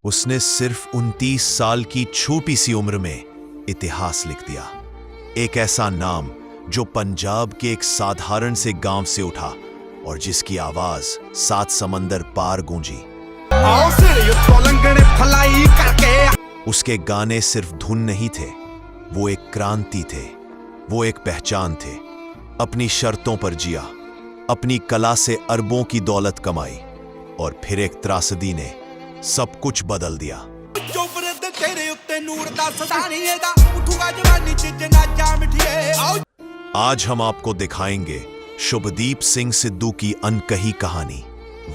उसने सिर्फ 29 साल की छोटी सी उम्र में इतिहास लिख दिया। एक ऐसा नाम जो पंजाब के एक साधारण से गांव से उठा और जिसकी आवाज 7 समंदर पार गूंजी। उसके गाने सिर्फ धुन नहीं थे, वो एक क्रांति थे, वो एक पहचान थे। अपनी शर्तों पर जिया, अपनी कला से अरबों की दौलत कमाई और फिर एक त्रासदी ने सब कुछ बदल दिया। आज हम आपको दिखाएंगे शुभदीप सिंह सिद्धू की अनकही कहानी,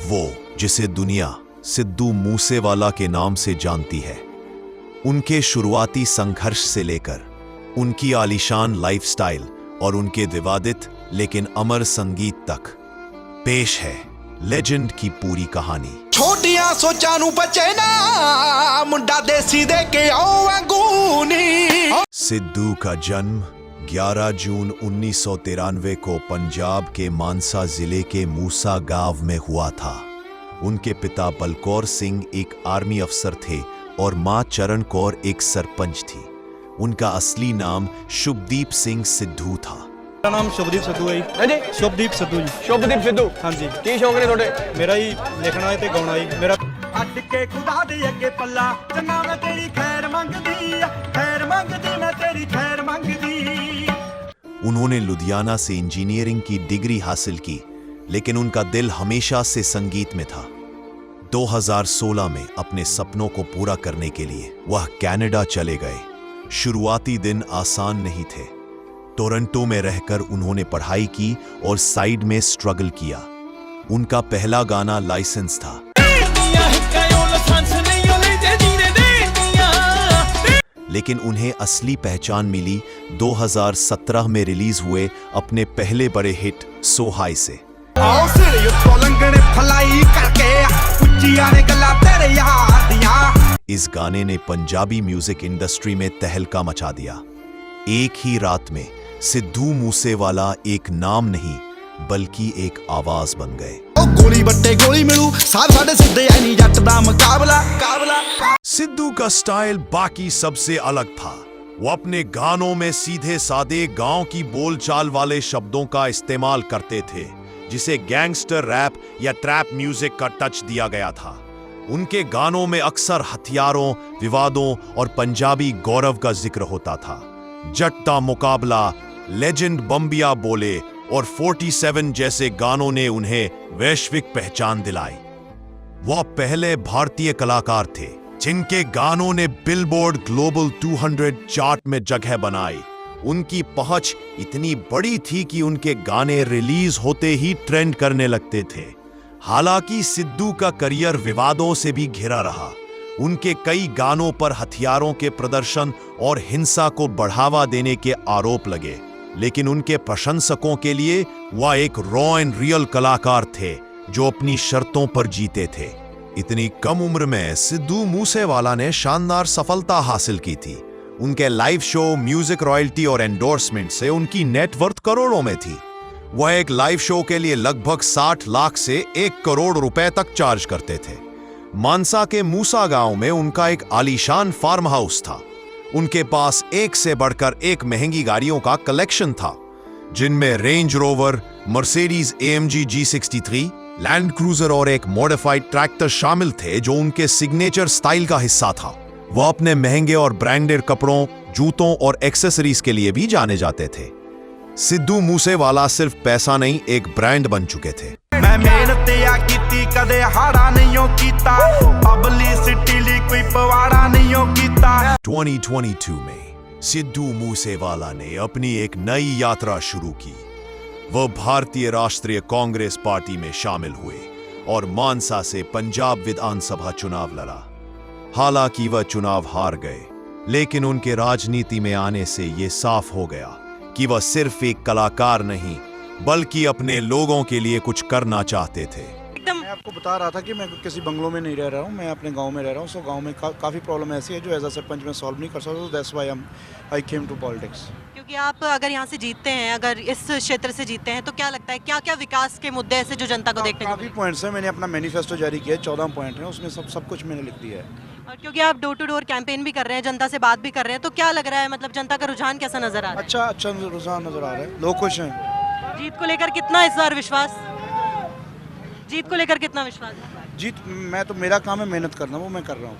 वो जिसे दुनिया सिद्धू मूसेवाला के नाम से जानती है। उनके शुरुआती संघर्ष से लेकर उनकी आलीशान लाइफस्टाइल और उनके विवादित लेकिन अमर संगीत तक पेश है लेजेंड की पूरी कहानी। छोटियां सोचां नूं बचे ना मुंडा देसी दे के आओ अंगूनी। सिद्धू का जन्म 11 जून 1993 को पंजाब के मानसा जिले के मूसा गांव में हुआ था। उनके पिता बलकौर सिंह एक आर्मी अफसर थे और मां चरण कौर एक सरपंच थी। उनका असली नाम शुभदीप सिंह सिद्धू था। मेरा नाम शुभदीप सिद्धू है। हाँ जी, शुभदीप सिद्धू जी। शुभदीप सिद्धू। हाँ जी। की शौक ने थोड़े? मेरा ही लिखना है ते गाना ही मेरा। अट के खुदा दे अगे पल्ला चंगा मैं तेरी खैर मंगदी, खैर मंगदी मैं तेरी खैर मंगदी। उन्होंने लुधियाना से इंजीनियरिंग की डिग्री हासिल की, लेकिन उनका दिल हमेशा से संगीत में था। 2016 में अपने सपनों को पूरा करने के लिए वह कनाडा चले गए। शुरुआती दिन आसान नहीं थे। टोरंटो में रहकर उन्होंने पढ़ाई की और साइड में स्ट्रगल किया। उनका पहला गाना लाइसेंस था, लेकिन उन्हें असली पहचान मिली 2017 में रिलीज हुए अपने पहले बड़े हिट सो हाई से। इस गाने ने पंजाबी म्यूजिक इंडस्ट्री में तहलका मचा दिया। एक ही रात में सिद्धू मूसेवाला एक नाम नहीं बल्कि एक आवाज बन गए। गोली बट्टे गोली मिलू सार साडे सिद्धे ऐ नी जट दा मुकाबला काबला। सिद्धू का स्टाइल बाकी सबसे अलग था। वो अपने गानों में सीधे सादे गांव की बोलचाल वाले शब्दों का इस्तेमाल करते थे, जिसे गैंगस्टर रैप या ट्रैप म्यूजिक का टच दिया गया था। उनके गानों में अक्सर हथियारों, विवादों और पंजाबी गौरव का जिक्र होता था। जट्टा मुकाबला, लेजेंड बम्बिया बोले और 47 जैसे गानों ने उन्हें वैश्विक पहचान दिलाई। वह पहले भारतीय कलाकार थे जिनके गानों ने बिलबोर्ड ग्लोबल 200 चार्ट में जगह बनाई। उनकी पहुंच इतनी बड़ी थी कि उनके गाने रिलीज होते ही ट्रेंड करने लगते थे। हालांकि सिद्धू का करियर विवादों से भी घिरा रहा। उनके कई गानों पर हथियारों के प्रदर्शन और हिंसा को बढ़ावा देने के आरोप लगे, लेकिन उनके प्रशंसकों के लिए वह एक रॉ एंड रियल कलाकार थे जो अपनी शर्तों पर जीते थे। इतनी कम उम्र में सिद्धू मूसेवाला ने शानदार सफलता हासिल की थी। उनके लाइव शो, म्यूजिक रॉयल्टी और एंडोर्समेंट से उनकी नेटवर्थ करोड़ों में थी। वह एक लाइव शो के लिए लगभग 60 लाख से 1 करोड़ रुपए तक चार्ज करते थे। मानसा के मूसा गांव में उनका एक आलीशान फार्म हाउस था। उनके पास एक से बढ़कर एक महंगी गाड़ियों का कलेक्शन था, जिनमें range rover, Mercedes AMG G63, land cruiser और एक मॉडिफाइड ट्रैक्टर शामिल थे जो उनके सिग्नेचर स्टाइल का हिस्सा था। वह अपने महंगे और ब्रांडेड कपड़ों, जूतों और एक्सेसरीज के लिए भी जाने जाते थे। सिद्धू मूसेवाला सिर्फ पैसा नहीं, एक ब्रांड बन चुके थे। मैं मेहनत या कीती कदे हाड़ा नहीं हो कीता, पब्लिसिटी ली कोई पवाड़ा नहीं हो कीता। 2022 में सिद्धू मूसेवाला ने अपनी एक नई यात्रा शुरू की। वह भारतीय राष्ट्रीय कांग्रेस पार्टी में शामिल हुए और मानसा से पंजाब विधानसभा चुनाव लड़ा। हालांकि वह चुनाव हार गए, लेकिन उनके राजनीति में आने से यह साफ हो गया कि वह सिर्फ एक कलाकार नहीं बल्कि अपने लोगों के लिए कुछ करना चाहते थे। मैं आपको बता रहा था कि मैं किसी बंगलों में नहीं रह रहा हूँ, मैं अपने गांव में रह रहा हूँ। सो गांव में काफ़ी प्रॉब्लम ऐसी है जो एज अ सरपंच में सॉल्व नहीं कर सकता। That's why I came to politics. क्योंकि आप अगर यहाँ से जीतते हैं, अगर इस क्षेत्र से जीतते हैं, तो क्या लगता है क्या क्या विकास के मुद्दे ऐसे जो जनता को देखने को काफ़ी पॉइंट्स हैं। मैंने अपना मैनिफेस्टो जारी किया है, 14 पॉइंट है, उसमें सब कुछ मैंने लिख दिया है। क्योंकि आप डोर टू डोर कैंपेन भी कर रहे हैं, जनता से बात भी कर रहे हैं, तो क्या लग रहा है, मतलब जनता का रुझान कैसा नजर आ रहा अच्छा अच्छा रुझान नज़र आ रहा है, लोग खुश हैं। है? जीत को लेकर कितना इस बार विश्वास, जीत को लेकर कितना विश्वास है? जीत, मैं तो, मेरा काम है मेहनत करना, वो मैं कर रहा हूँ।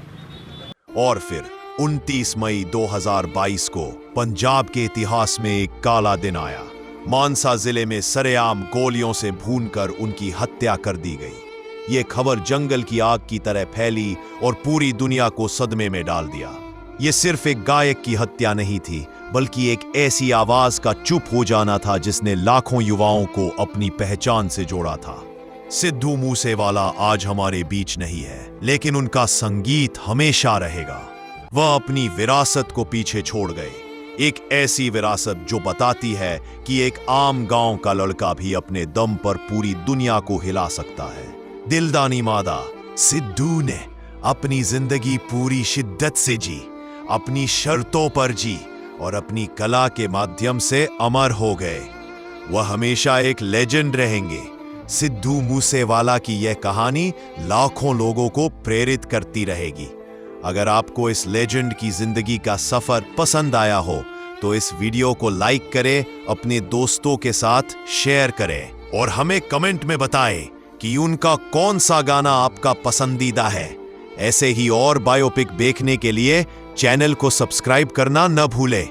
और फिर 29 मई 2022 को पंजाब के इतिहास में एक काला दिन आया। मानसा जिले में सरेआम गोलियों से भूनकर उनकी हत्या कर दी गई। ये खबर जंगल की आग की तरह फैली और पूरी दुनिया को सदमे में डाल दिया। ये सिर्फ एक गायक की हत्या नहीं थी, बल्कि एक ऐसी आवाज का चुप हो जाना था जिसने लाखों युवाओं को अपनी पहचान से जोड़ा था। सिद्धू मूसेवाला आज हमारे बीच नहीं है, लेकिन उनका संगीत हमेशा रहेगा। वह अपनी विरासत को पीछे छोड़ गए, एक ऐसी विरासत जो बताती है कि एक आम गांव का लड़का भी अपने दम पर पूरी दुनिया को हिला सकता है। दिलदानी मादा सिद्धू ने अपनी जिंदगी पूरी शिद्दत से जी, अपनी शर्तों पर जी और अपनी कला के माध्यम से अमर हो गए। वह हमेशा एक लेजेंड रहेंगे। सिद्धू मूसेवाला की यह कहानी लाखों लोगों को प्रेरित करती रहेगी। अगर आपको इस लेजेंड की जिंदगी का सफर पसंद आया हो तो इस वीडियो को लाइक करें, अपने दोस्तों के साथ शेयर करें और हमें कमेंट में बताएं कि उनका कौन सा गाना आपका पसंदीदा है। ऐसे ही और बायोपिक देखने के लिए चैनल को सब्सक्राइब करना न भूलें।